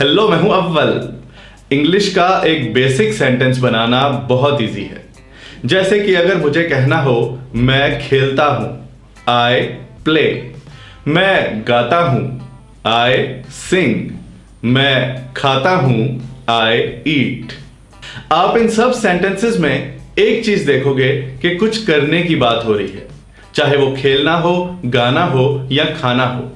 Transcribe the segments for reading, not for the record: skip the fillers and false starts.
Hello, मैं हूं अव्वल। इंग्लिश का एक बेसिक सेंटेंस बनाना बहुत इजी है। जैसे कि अगर मुझे कहना हो मैं खेलता हूं, आई प्ले। मैं गाता हूं, आई सिंग। मैं खाता हूं, आई ईट। आप इन सब सेंटेंसेस में एक चीज देखोगे कि कुछ करने की बात हो रही है, चाहे वो खेलना हो, गाना हो या खाना हो।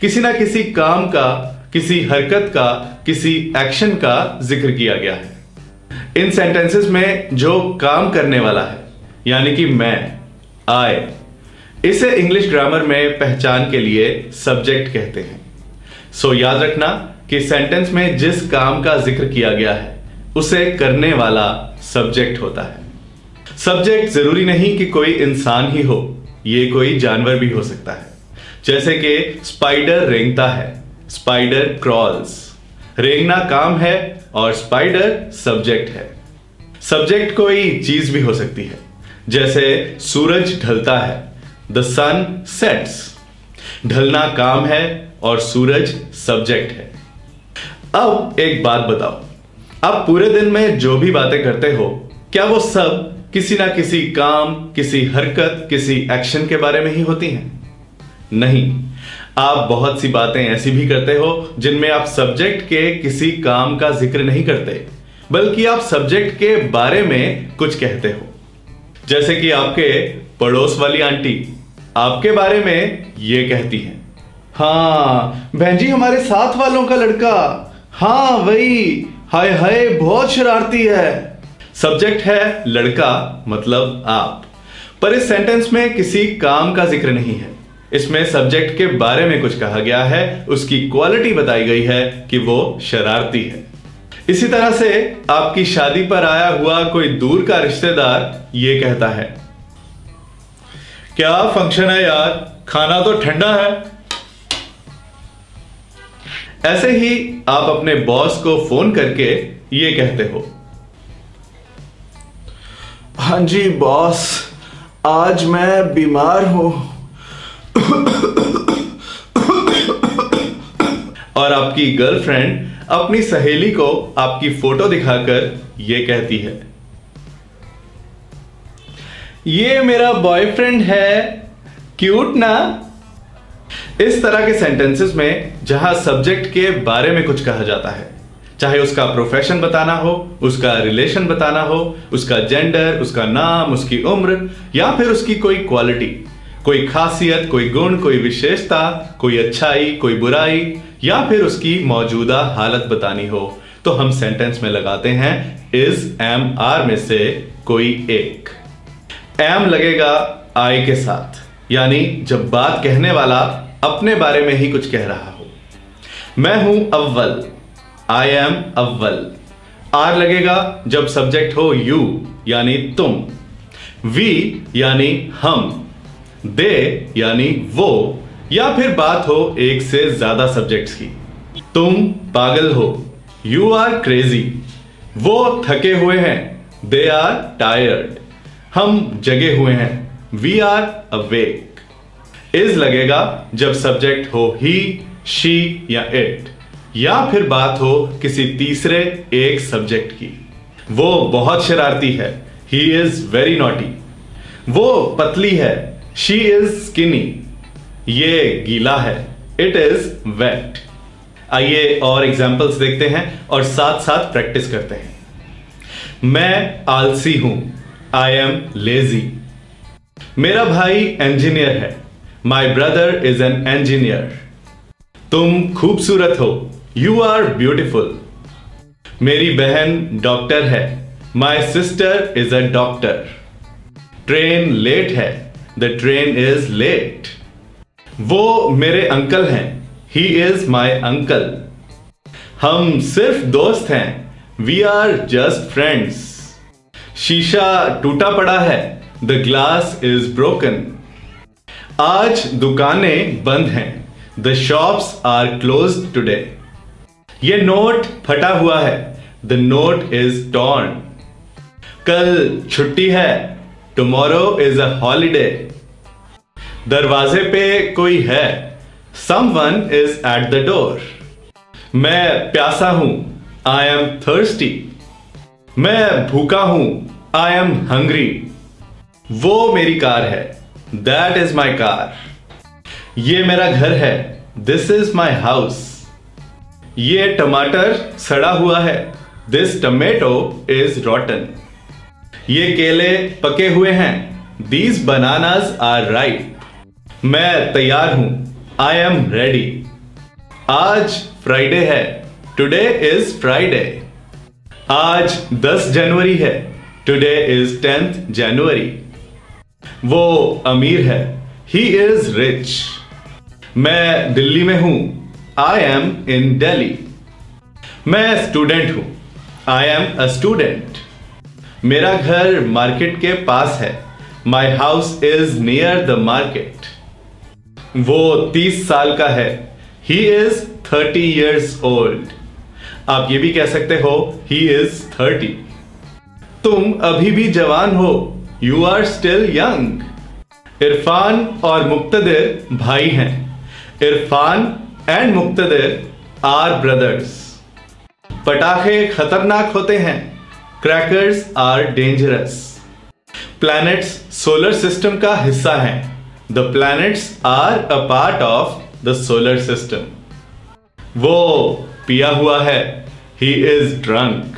किसी ना किसी काम का, किसी हरकत का, किसी एक्शन का जिक्र किया गया है। इन सेंटेंसेस में जो काम करने वाला है, यानी कि मैं, आई, इसे इंग्लिश ग्रामर में पहचान के लिए सब्जेक्ट कहते हैं। सो याद रखना कि सेंटेंस में जिस काम का जिक्र किया गया है उसे करने वाला सब्जेक्ट होता है। सब्जेक्ट जरूरी नहीं कि कोई इंसान ही हो, ये कोई जानवर भी हो सकता है। जैसे कि स्पाइडर रेंगता है, स्पाइडर क्रॉल्स। रेंगना काम है और स्पाइडर सब्जेक्ट है। सब्जेक्ट कोई चीज भी हो सकती है, जैसे सूरज ढलता है, द सन सेट्स। ढलना काम है और सूरज सब्जेक्ट है। अब एक बात बताओ, आप पूरे दिन में जो भी बातें करते हो, क्या वो सब किसी ना किसी काम, किसी हरकत, किसी एक्शन के बारे में ही होती हैं? नहीं, आप बहुत सी बातें ऐसी भी करते हो जिनमें आप सब्जेक्ट के किसी काम का जिक्र नहीं करते, बल्कि आप सब्जेक्ट के बारे में कुछ कहते हो। जैसे कि आपके पड़ोस वाली आंटी आपके बारे में ये कहती हैं, हाँ बहन जी, हमारे साथ वालों का लड़का, हाँ वही, हाय हाय बहुत शरारती है। सब्जेक्ट है लड़का, मतलब आप। पर इस सेंटेंस में किसी काम का जिक्र नहीं है। इसमें सब्जेक्ट के बारे में कुछ कहा गया है, उसकी क्वालिटी बताई गई है कि वो शरारती है। इसी तरह से आपकी शादी पर आया हुआ कोई दूर का रिश्तेदार ये कहता है, क्या फंक्शन है यार, खाना तो ठंडा है। ऐसे ही आप अपने बॉस को फोन करके ये कहते हो, हाँ जी बॉस, आज मैं बीमार हूं। और आपकी गर्लफ्रेंड अपनी सहेली को आपकी फोटो दिखाकर ये कहती है, ये मेरा बॉयफ्रेंड है, क्यूट ना। इस तरह के सेंटेंसेस में जहां सब्जेक्ट के बारे में कुछ कहा जाता है, चाहे उसका प्रोफेशन बताना हो, उसका रिलेशन बताना हो, उसका जेंडर, उसका नाम, उसकी उम्र, या फिर उसकी कोई क्वालिटी, कोई खासियत, कोई गुण, कोई विशेषता, कोई अच्छाई, कोई बुराई, या फिर उसकी मौजूदा हालत बतानी हो, तो हम सेंटेंस में लगाते हैं इज, एम, आर में से कोई एक। एम लगेगा आई के साथ, यानी जब बात कहने वाला अपने बारे में ही कुछ कह रहा हो। मैं हूं अव्वल, आई एम अव्वल। आर लगेगा जब सब्जेक्ट हो यू, यानी तुम। वी यानी हम। दे यानी वो, या फिर बात हो एक से ज्यादा सब्जेक्ट्स की। तुम पागल हो, यू आर क्रेजी। वो थके हुए हैं, दे आर टायर्ड। हम जगे हुए हैं, वी आर अवेक। इज लगेगा जब सब्जेक्ट हो ही, शी या इट, या फिर बात हो किसी तीसरे एक सब्जेक्ट की। वो बहुत शरारती है, ही इज वेरी नॉटी। वो पतली है, शी इज स्किनी। ये गीला है, इट इज वेट। आइए और एग्जाम्पल्स देखते हैं और साथ साथ प्रैक्टिस करते हैं। मैं आलसी हूं, आई एम लेजी। मेरा भाई इंजीनियर है, my brother is an engineer. तुम खूबसूरत हो, यू आर ब्यूटिफुल। मेरी बहन डॉक्टर है, my sister is a doctor. Train late है, द ट्रेन इज लेट। वो मेरे अंकल हैं, ही इज माई अंकल। हम सिर्फ दोस्त हैं, वी आर जस्ट फ्रेंड्स। शीशा टूटा पड़ा है, द ग्लास इज ब्रोकन। आज दुकानें बंद हैं, the shops are closed today. ये नोट फटा हुआ है, द नोट इज टॉर्न। कल छुट्टी है, टुमारो इज अ हॉलीडे। दरवाजे पे कोई है, someone is at the door. मैं प्यासा हूं, आई एम थर्स्टी। मैं भूखा हूं, आई एम हंग्री। वो मेरी कार है, दैट इज माई कार। ये मेरा घर है, दिस इज माई हाउस। ये टमाटर सड़ा हुआ है, दिस टमेटो इज रॉटन। ये केले पके हुए हैं, दीज बनानास आर राइप। मैं तैयार हूं, आई एम रेडी। आज फ्राइडे है, टुडे इज फ्राइडे। आज 10 जनवरी है, टुडे इज 10th जनवरी। वो अमीर है, ही इज रिच। मैं दिल्ली में हूं, आई एम इन दिल्ली। मैं स्टूडेंट हूं, आई एम अ स्टूडेंट। मेरा घर मार्केट के पास है, my house is near the market. वो 30 साल का है, ही इज 30 years old। आप ये भी कह सकते हो, he is 30। तुम अभी भी जवान हो, you are still young। Irfan और मुक्तदिर भाई हैं, Irfan and Muqtadir are brothers. पटाखे खतरनाक होते हैं, crackers are dangerous. Planets solar system का हिस्सा हैं, the planets are a part of the solar system. वो पिया हुआ है, ही इज ड्रंक।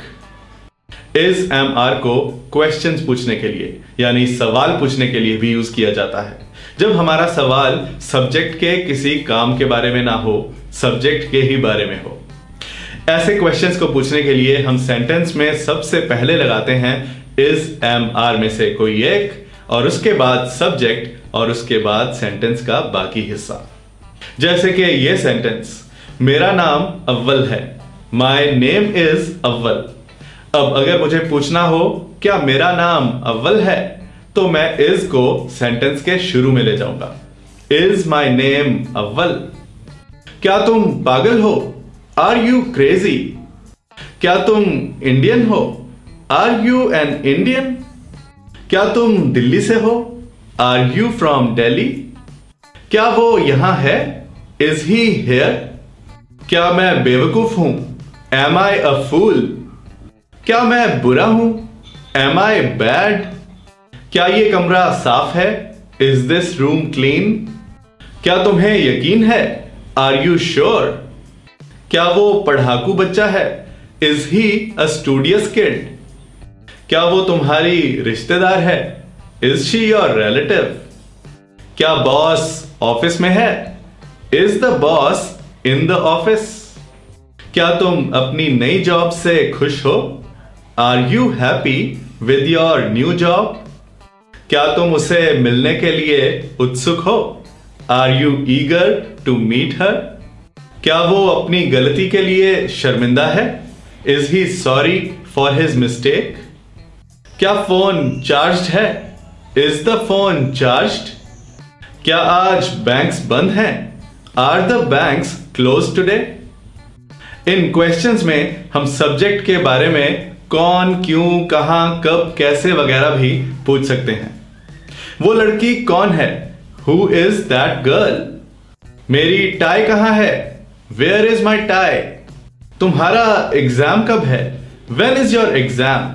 इज MR को क्वेश्चंस पूछने के लिए यानी सवाल पूछने के लिए भी यूज किया जाता है जब हमारा सवाल सब्जेक्ट के किसी काम के बारे में ना हो, सब्जेक्ट के ही बारे में हो। ऐसे क्वेश्चंस को पूछने के लिए हम सेंटेंस में सबसे पहले लगाते हैं इज MR में से कोई एक, और उसके बाद सब्जेक्ट, और उसके बाद सेंटेंस का बाकी हिस्सा। जैसे कि ये सेंटेंस, मेरा नाम अव्वल है, माई नेम इज अव्वल। अब अगर मुझे पूछना हो क्या मेरा नाम अव्वल है, तो मैं इज को सेंटेंस के शुरू में ले जाऊंगा। इज माई नेम अव्वल। क्या तुम पागल हो, आर यू क्रेजी। क्या तुम इंडियन हो, आर यू एन इंडियन। क्या तुम दिल्ली से हो, आर यू फ्रॉम दिल्ली। क्या वो यहां है, इज ही हेयर। क्या मैं बेवकूफ हूं, एम आई अ फूल। क्या मैं बुरा हूं, एम आई बैड। क्या ये कमरा साफ है, इज दिस रूम क्लीन। क्या तुम्हें यकीन है, आर यू श्योर। क्या वो पढ़ाकू बच्चा है, is he a studious kid. क्या वो तुम्हारी रिश्तेदार है, इज शी योर रिलेटिव। क्या बॉस ऑफिस में है, is the boss in the office. क्या तुम अपनी नई जॉब से खुश हो, are you happy with your new job. क्या तुम उसे मिलने के लिए उत्सुक हो, are you eager to meet her. क्या वो अपनी गलती के लिए शर्मिंदा है, is he sorry for his mistake. क्या फोन चार्ज्ड है, इज द फोन चार्ज्ड। क्या आज बैंक्स बंद हैं, are the banks close today. इन क्वेश्चंस में हम सब्जेक्ट के बारे में कौन, क्यों, कहां, कब, कैसे वगैरह भी पूछ सकते हैं। वो लड़की कौन है, हु इज दैट गर्ल। मेरी टाई कहां है, वेयर इज माई टाई। तुम्हारा एग्जाम कब है, व्हेन इज योर एग्जाम।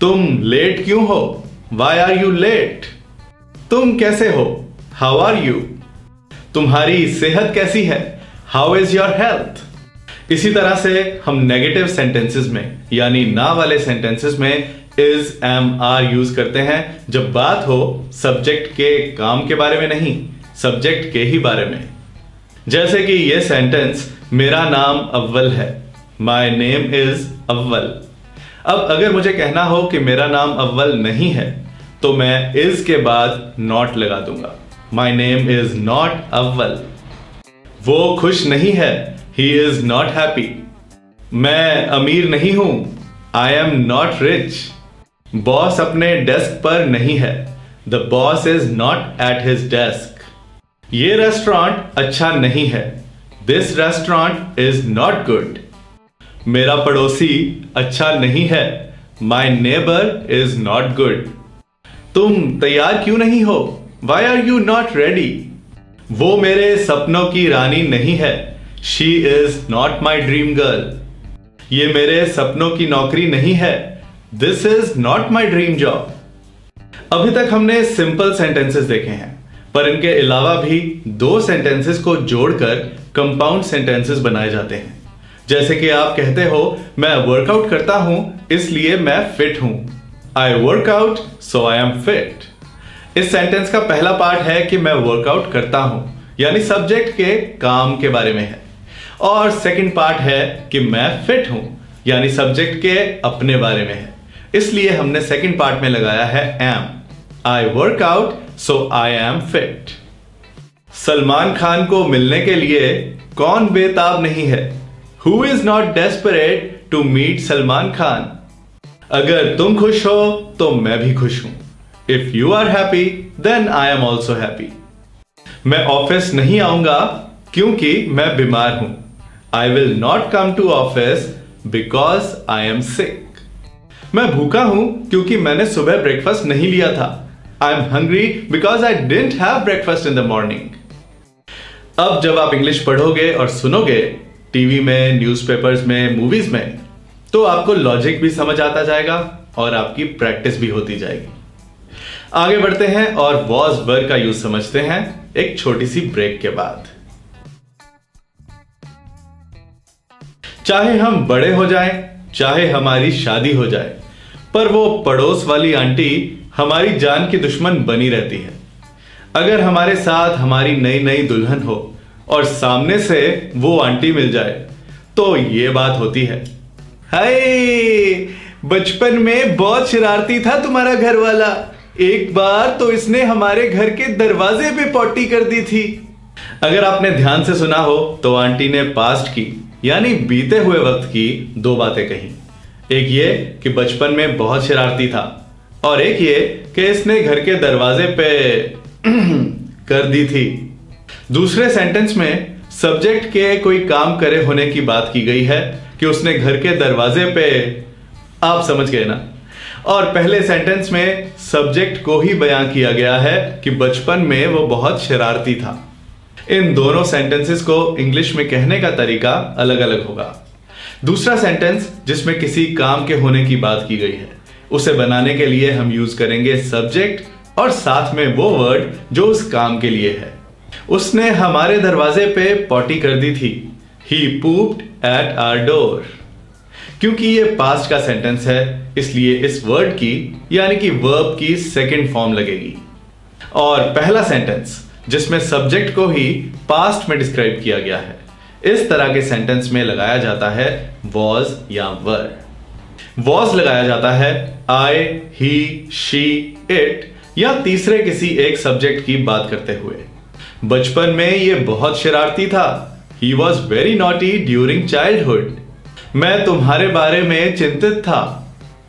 तुम लेट क्यों हो, वाई आर यू लेट। तुम कैसे हो, हाउ आर यू। तुम्हारी सेहत कैसी है, हाउ इज योर हेल्थ। इसी तरह से हम नेगेटिव सेंटेंसेस में यानी ना वाले सेंटेंसेस में इज MR यूज करते हैं जब बात हो सब्जेक्ट के काम के बारे में नहीं, सब्जेक्ट के ही बारे में। जैसे कि ये सेंटेंस, मेरा नाम अव्वल है, माई नेम इज अव्वल। अब अगर मुझे कहना हो कि मेरा नाम अव्वल नहीं है, तो मैं इज के बाद नॉट लगा दूंगा, माई नेम इज नॉट अव्वल। वो खुश नहीं है, ही इज नॉट हैप्पी। मैं अमीर नहीं हूं, I am not rich. Boss अपने डेस्क पर नहीं है, the boss is not at his desk. ये रेस्टोरेंट अच्छा नहीं है, this restaurant is not good. मेरा पड़ोसी अच्छा नहीं है, my neighbour is not good. तुम तैयार क्यों नहीं हो, why are you not ready. वो मेरे सपनों की रानी नहीं है, she is not my dream girl. ये मेरे सपनों की नौकरी नहीं है। This is not my dream job. अभी तक हमने सिंपल सेंटेंसेस देखे हैं, पर इनके अलावा भी दो सेंटेंसेस को जोड़कर कंपाउंड सेंटेंसेस बनाए जाते हैं। जैसे कि आप कहते हो, मैं वर्कआउट करता हूं इसलिए मैं फिट हूं। आई work out so I am fit. इस सेंटेंस का पहला पार्ट है कि मैं वर्कआउट करता हूं, यानी सब्जेक्ट के काम के बारे में है, और सेकंड पार्ट है कि मैं फिट हूं, यानी सब्जेक्ट के अपने बारे में है। इसलिए हमने सेकंड पार्ट में लगाया है am. I work out so I am fit. Salman Khan को मिलने के लिए कौन बेताब नहीं है? Who is not desperate to meet Salman Khan? अगर तुम खुश हो तो मैं भी खुश हूं। If you are happy then I am also happy. मैं ऑफिस नहीं आऊंगा क्योंकि मैं बीमार हूं। I will not come to office because I am sick. मैं भूखा हूं क्योंकि मैंने सुबह ब्रेकफास्ट नहीं लिया था। I am hungry because I didn't have breakfast in the morning. अब जब आप इंग्लिश पढ़ोगे और सुनोगे टीवी में, न्यूज़पेपर्स में, मूवीज में, तो आपको लॉजिक भी समझ आता जाएगा और आपकी प्रैक्टिस भी होती जाएगी। आगे बढ़ते हैं और वॉज वर्ब का यूज समझते हैं एक छोटी सी ब्रेक के बाद। चाहे हम बड़े हो जाएं, चाहे हमारी शादी हो जाए, पर वो पड़ोस वाली आंटी हमारी जान की दुश्मन बनी रहती है। अगर हमारे साथ हमारी नई नई दुल्हन हो और सामने से वो आंटी मिल जाए तो ये बात होती है, हाय बचपन में बहुत शरारती था तुम्हारा घर वाला, एक बार तो इसने हमारे घर के दरवाजे पे पॉटी कर दी थी। अगर आपने ध्यान से सुना हो तो आंटी ने पास्ट की यानी बीते हुए वक्त की दो बातें कही। एक ये कि बचपन में बहुत शरारती था, और एक ये कि इसने घर के दरवाजे पे कर दी थी। दूसरे सेंटेंस में सब्जेक्ट के कोई काम करे होने की बात की गई है कि उसने घर के दरवाजे पे, आप समझ गए ना। और पहले सेंटेंस में सब्जेक्ट को ही बयां किया गया है कि बचपन में वो बहुत शरारती था। इन दोनों सेंटेंसेस को इंग्लिश में कहने का तरीका अलग अलग होगा। दूसरा सेंटेंस जिसमें किसी काम के होने की बात की गई है, उसे बनाने के लिए हम यूज करेंगे सब्जेक्ट और साथ में वो वर्ड जो उस काम के लिए है। उसने हमारे दरवाजे पे पॉटी कर दी थी। He pooped at our door। क्योंकि ये पास्ट का सेंटेंस है इसलिए इस वर्ड की यानी कि वर्ब की सेकंड फॉर्म लगेगी। और पहला सेंटेंस जिसमें सब्जेक्ट को ही पास्ट में डिस्क्राइब किया गया है, इस तरह के सेंटेंस में लगाया जाता है वॉज या वर। वॉज लगाया जाता है आई, ही, शी, इट या तीसरे किसी एक सब्जेक्ट की बात करते हुए। बचपन में ये बहुत शरारती था। He was very naughty during childhood। मैं तुम्हारे बारे में चिंतित था।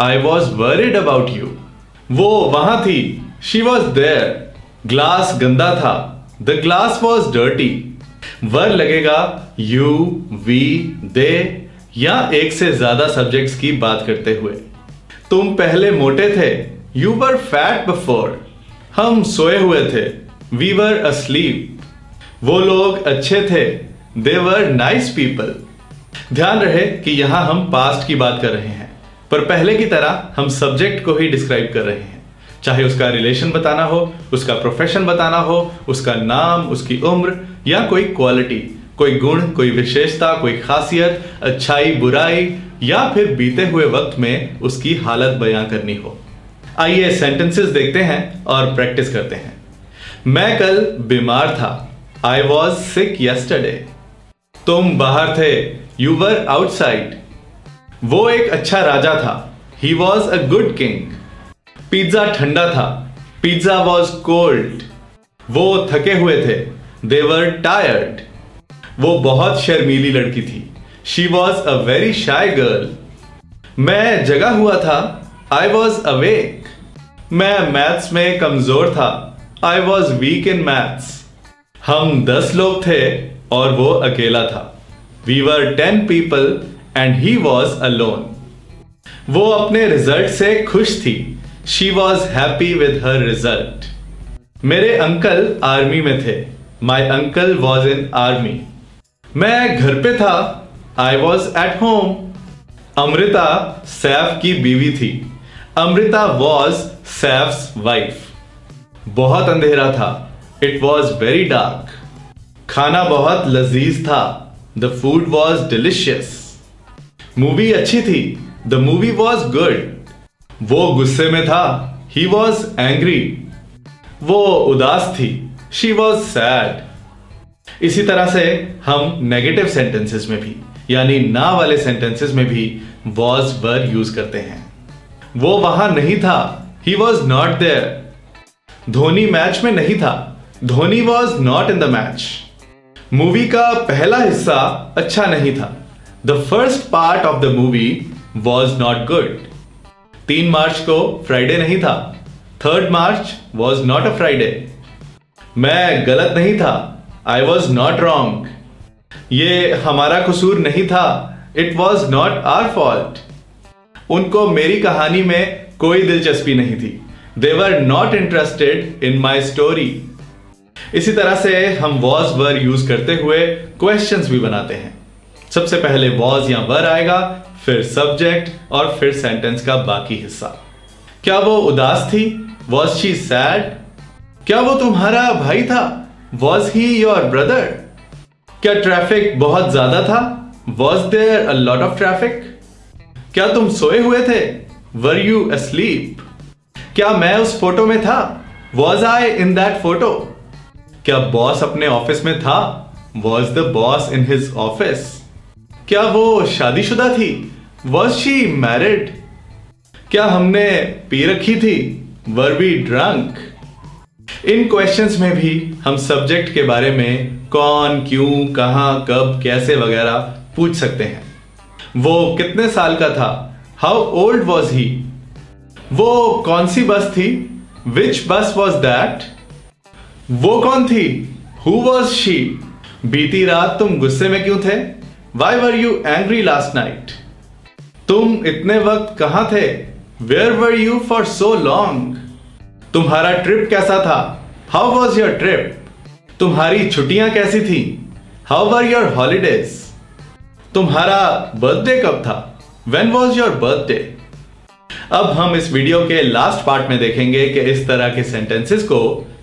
I was worried about you। वो वहां थी। She was there। ग्लास गंदा था। The glass was dirty। वर लगेगा you, we, they या एक से ज्यादा सब्जेक्ट्स की बात करते हुए। तुम पहले मोटे थे। You were fat before। हम सोए हुए थे। We were asleep। वो लोग अच्छे थे। They were nice people। ध्यान रहे कि यहां हम पास्ट की बात कर रहे हैं, पर पहले की तरह हम सब्जेक्ट को ही डिस्क्राइब कर रहे हैं। चाहे उसका रिलेशन बताना हो, उसका प्रोफेशन बताना हो, उसका नाम, उसकी उम्र या कोई क्वालिटी, कोई गुण, कोई विशेषता, कोई खासियत, अच्छाई, बुराई या फिर बीते हुए वक्त में उसकी हालत बयां करनी हो। आइए सेंटेंसेस देखते हैं और प्रैक्टिस करते हैं। मैं कल बीमार था। I was sick yesterday। तुम बाहर थे। You were outside। वो एक अच्छा राजा था। He was a good king। Pizza ठंडा था। Pizza was cold। वो थके हुए थे। They were tired। वो बहुत शर्मीली लड़की थी। She was a very shy girl। मैं जगा हुआ था। I was awake। मैं मैथ्स में कमजोर था। I was weak in maths। हम 10 लोग थे और वो अकेला था। We were 10 people and he was alone। वो अपने रिजल्ट से खुश थी। She was happy with her result। मेरे अंकल आर्मी में थे। My uncle was in army। मैं घर पे था, I was at home. Amrita Saif की बीवी थी, अमृता वॉज सैफ्स वाइफ। बहुत अंधेरा था, इट वॉज वेरी डार्क। खाना बहुत लजीज था, the food was delicious. Movie अच्छी थी, द मूवी वॉज गुड। वो गुस्से में था, ही वॉज एंग्री। वो उदास थी, शी वॉज सैड। इसी तरह से हम नेगेटिव सेंटेंसेस में भी, यानी ना वाले सेंटेंसेस में भी वॉज वर यूज करते हैं। वो वहां नहीं था, he was not there. Dhoni match में नहीं था, Dhoni was not in the match. Movie का पहला हिस्सा अच्छा नहीं था, the first part of the movie was not good. 3 मार्च को फ्राइडे नहीं था, 3rd March was not a Friday. मैं गलत नहीं था, आई वॉज नॉट रॉन्ग। ये हमारा कसूर नहीं था, it was not our fault. उनको मेरी कहानी में कोई दिलचस्पी नहीं थी, they were not interested in my story. इसी तरह से हम वॉज वर यूज करते हुए क्वेश्चंस भी बनाते हैं। सबसे पहले वॉज या वर आएगा, फिर सब्जेक्ट और फिर सेंटेंस का बाकी हिस्सा। क्या वो उदास थी? Was she sad? क्या वो तुम्हारा भाई था? Was he your brother? क्या ट्रैफिक बहुत ज्यादा था? Was there a lot of traffic? क्या तुम सोए हुए थे? Were you asleep? क्या मैं उस फोटो में था? Was I in that photo? क्या बॉस अपने ऑफिस में था? Was the boss in his office? क्या वो शादीशुदा थी? Was she married? क्या हमने पी रखी थी? वर वी ड्रंक? इन क्वेश्चंस में भी हम सब्जेक्ट के बारे में कौन, क्यों, कहां, कब, कैसे वगैरह पूछ सकते हैं। वो कितने साल का था? How old was he? वो कौन सी बस थी? विच बस वॉज दैट? वो कौन थी? Who was she? बीती रात तुम गुस्से में क्यों थे? Why were you angry last night? तुम इतने वक्त कहां थे? Where were you for so long? तुम्हारा ट्रिप कैसा था? How was your trip? तुम्हारी छुट्टियां कैसी थी? How were your holidays? तुम्हारा बर्थडे कब था? When was your birthday? अब हम इस वीडियो के लास्ट पार्ट में देखेंगे कि इस तरह के सेंटेंसेस को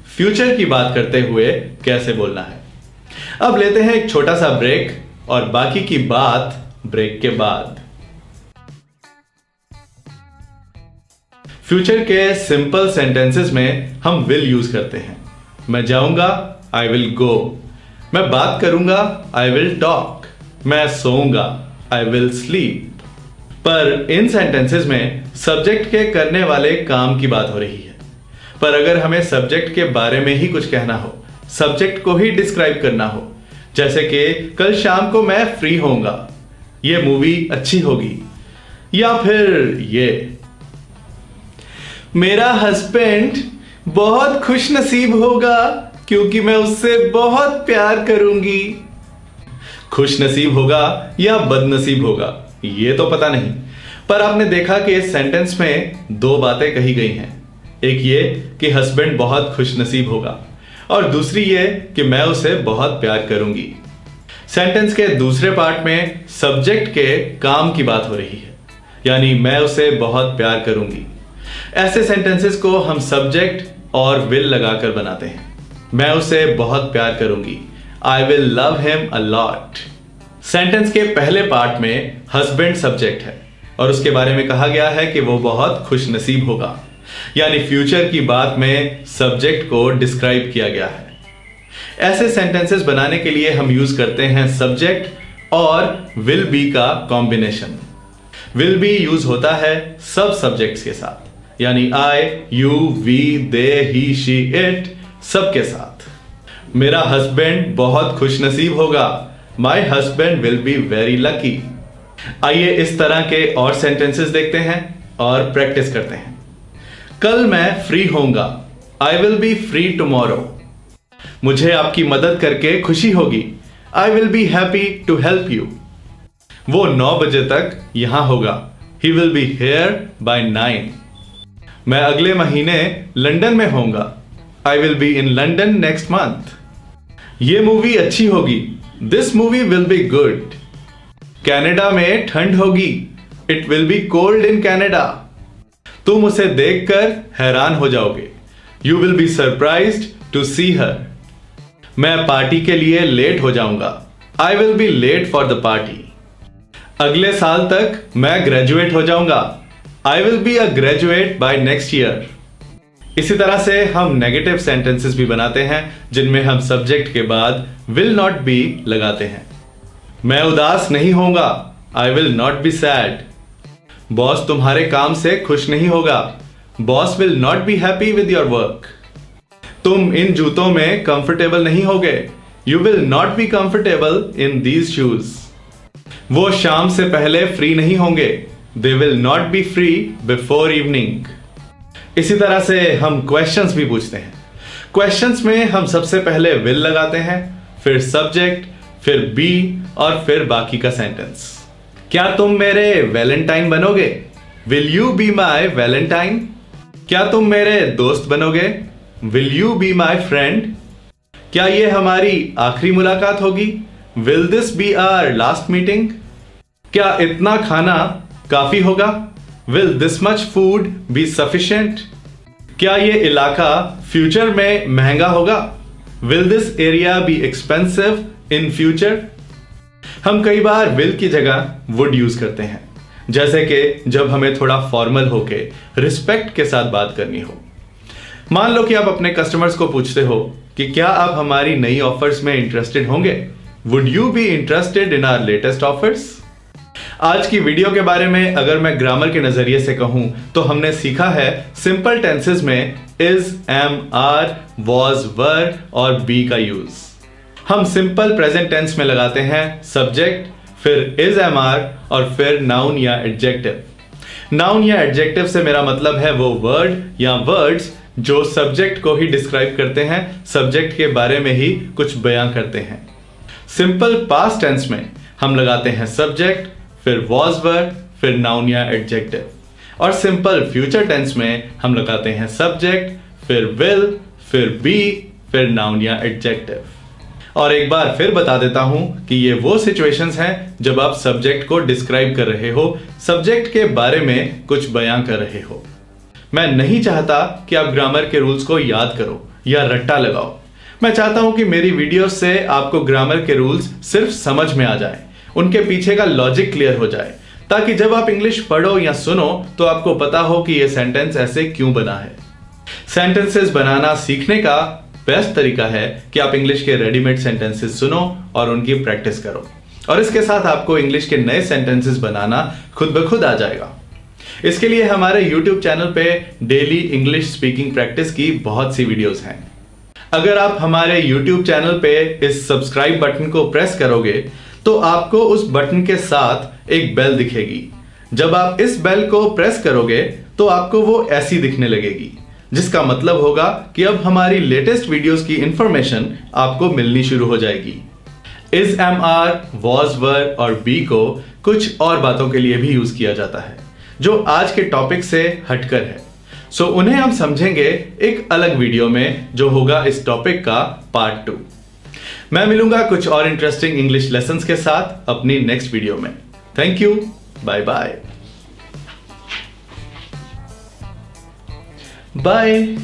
फ्यूचर की बात करते हुए कैसे बोलना है। अब लेते हैं एक छोटा सा ब्रेक और बाकी की बात ब्रेक के बाद। फ्यूचर के सिंपल सेंटेंसेस में हम विल यूज करते हैं। मैं जाऊंगा, आई विल गो। मैं बात करूंगा, आई विल टॉक। मैं सोऊंगा, आई विल स्लीप। पर इन सेंटेंसेस में सब्जेक्ट के करने वाले काम की बात हो रही है। पर अगर हमें सब्जेक्ट के बारे में ही कुछ कहना हो, सब्जेक्ट को ही डिस्क्राइब करना हो, जैसे कि कल शाम को मैं फ्री होऊंगा, ये मूवी अच्छी होगी, या फिर ये मेरा हस्बैंड बहुत खुश नसीब होगा क्योंकि मैं उससे बहुत प्यार करूंगी। खुश नसीब होगा या बदनसीब होगा ये तो पता नहीं, पर आपने देखा कि इस सेंटेंस में 2 बातें कही गई हैं। एक ये कि हस्बैंड बहुत खुश नसीब होगा और दूसरी ये कि मैं उसे बहुत प्यार करूंगी। सेंटेंस के दूसरे पार्ट में सब्जेक्ट के काम की बात हो रही है, यानी मैं उसे बहुत प्यार करूंगी। ऐसे सेंटेंसेस को हम सब्जेक्ट और विल लगाकर बनाते हैं। मैं उसे बहुत प्यार करूंगी, I will love him a lot. Sentence के पहले पार्ट में हस्बैंड सब्जेक्ट है और उसके बारे में कहा गया है कि वो बहुत खुश नसीब होगा, यानी फ्यूचर की बात में सब्जेक्ट को डिस्क्राइब किया गया है। ऐसे सेंटेंसेस बनाने के लिए हम यूज करते हैं सब्जेक्ट और विल बी का कॉम्बिनेशन। विल बी यूज होता है सब सब्जेक्ट्स के साथ, यानी I, you, we, they, he, she, it, सबके साथ। मेरा हस्बैंड बहुत खुश नसीब होगा, my husband will be very lucky. आइए इस तरह के और सेंटेंसेस देखते हैं और प्रैक्टिस करते हैं। कल मैं फ्री होऊंगा, I will be free tomorrow. मुझे आपकी मदद करके खुशी होगी, I will be happy to help you. वो 9 बजे तक यहां होगा, he will be here by 9। मैं अगले महीने लंदन में होऊंगा, I will be in London next month. ये मूवी अच्छी होगी, this movie will be good. Canada में ठंड होगी। It will be cold in Canada. तुम उसे देखकर हैरान हो जाओगे। You will be surprised to see her. मैं पार्टी के लिए लेट हो जाऊंगा। I will be late for the party. अगले साल तक मैं ग्रेजुएट हो जाऊंगा। I will be a graduate by next year. इसी तरह से हम नेगेटिव सेंटेंसेस भी बनाते हैं जिनमें हम सब्जेक्ट के बाद विल नॉट बी लगाते हैं। मैं उदास नहीं होऊंगा। I will not be sad. Boss तुम्हारे काम से खुश नहीं होगा। Boss will not be happy with your work. तुम इन जूतों में कंफर्टेबल नहीं होगे। You will not be comfortable in these shoes. वो शाम से पहले फ्री नहीं होंगे। They will not be free before evening. इसी तरह से हम क्वेश्चंस भी पूछते हैं। क्वेश्चंस में हम सबसे पहले विल लगाते हैं, फिर सब्जेक्ट, फिर बी और फिर बाकी का सेंटेंस। क्या तुम मेरे वैलेंटाइन बनोगे? Will you be my Valentine? क्या तुम मेरे दोस्त बनोगे? Will you be my friend? क्या ये हमारी आखिरी मुलाकात होगी? Will this be our last meeting? क्या इतना खाना काफी होगा? Will this much food be sufficient? क्या ये इलाका फ्यूचर में महंगा होगा? Will this area be expensive in future? हम कई बार विल की जगह वुड यूज करते हैं, जैसे कि जब हमें थोड़ा फॉर्मल होके रिस्पेक्ट के साथ बात करनी हो। मान लो कि आप अपने कस्टमर्स को पूछते हो कि क्या आप हमारी नई ऑफर्स में इंटरेस्टेड होंगे? Would you be interested in our latest offers? आज की वीडियो के बारे में अगर मैं ग्रामर के नजरिए से कहूं तो हमने सीखा है सिंपल टेंसेस में इज, एम, आर, वॉज, वर और बी का यूज। हम सिंपल प्रेजेंट टेंस में लगाते हैं सब्जेक्ट, फिर इज, एम, आर और फिर नाउन या एडजेक्टिव। नाउन या एडजेक्टिव से मेरा मतलब है वो वर्ड या वर्ड्स जो सब्जेक्ट को ही डिस्क्राइब करते हैं, सब्जेक्ट के बारे में ही कुछ बयां करते हैं। सिंपल पास्ट टेंस में हम लगाते हैं सब्जेक्ट, फिर वॉज, वर, फिर नाउन या एडजेक्टिव। और सिंपल फ्यूचर टेंस में हम लगाते हैं सब्जेक्ट, फिर विल, फिर बी, फिर नाउन या एडजेक्टिव। और एक बार फिर बता देता हूं कि ये वो सिचुएशंस हैं जब आप सब्जेक्ट को डिस्क्राइब कर रहे हो, सब्जेक्ट के बारे में कुछ बयां कर रहे हो। मैं नहीं चाहता कि आप ग्रामर के रूल्स को याद करो या रट्टा लगाओ। मैं चाहता हूं कि मेरी वीडियो से आपको ग्रामर के रूल्स सिर्फ समझ में आ जाए, उनके पीछे का लॉजिक क्लियर हो जाए, ताकि जब आप इंग्लिश पढ़ो या सुनो तो आपको पता हो कि यह सेंटेंस ऐसे क्यों बना है। सेंटेंसेस बनाना सीखने का बेस्ट तरीका है कि आप इंग्लिश के रेडीमेड सेंटेंसेस सुनो और उनकी प्रैक्टिस करो, और इसके साथ आपको इंग्लिश के नए सेंटेंसेस बनाना खुद ब खुद आ जाएगा। इसके लिए हमारे YouTube चैनल पे डेली इंग्लिश स्पीकिंग प्रैक्टिस की बहुत सी वीडियोस हैं। अगर आप हमारे YouTube चैनल पे इस सब्सक्राइब बटन को प्रेस करोगे तो आपको उस बटन के साथ एक बेल दिखेगी। जब आप इस बेल को प्रेस करोगे तो आपको वो ऐसी दिखने लगेगी, जिसका मतलब होगा कि अब हमारी लेटेस्ट वीडियोस की इंफॉर्मेशन आपको मिलनी शुरू हो जाएगी। इज, एम, आर, वॉज, वर और बी को कुछ और बातों के लिए भी यूज किया जाता है जो आज के टॉपिक से हटकर है। सो उन्हें हम समझेंगे एक अलग वीडियो में जो होगा इस टॉपिक का पार्ट 2। मैं मिलूंगा कुछ और इंटरेस्टिंग इंग्लिश लेसन्स के साथ अपनी नेक्स्ट वीडियो में। Thank you, bye bye. Bye.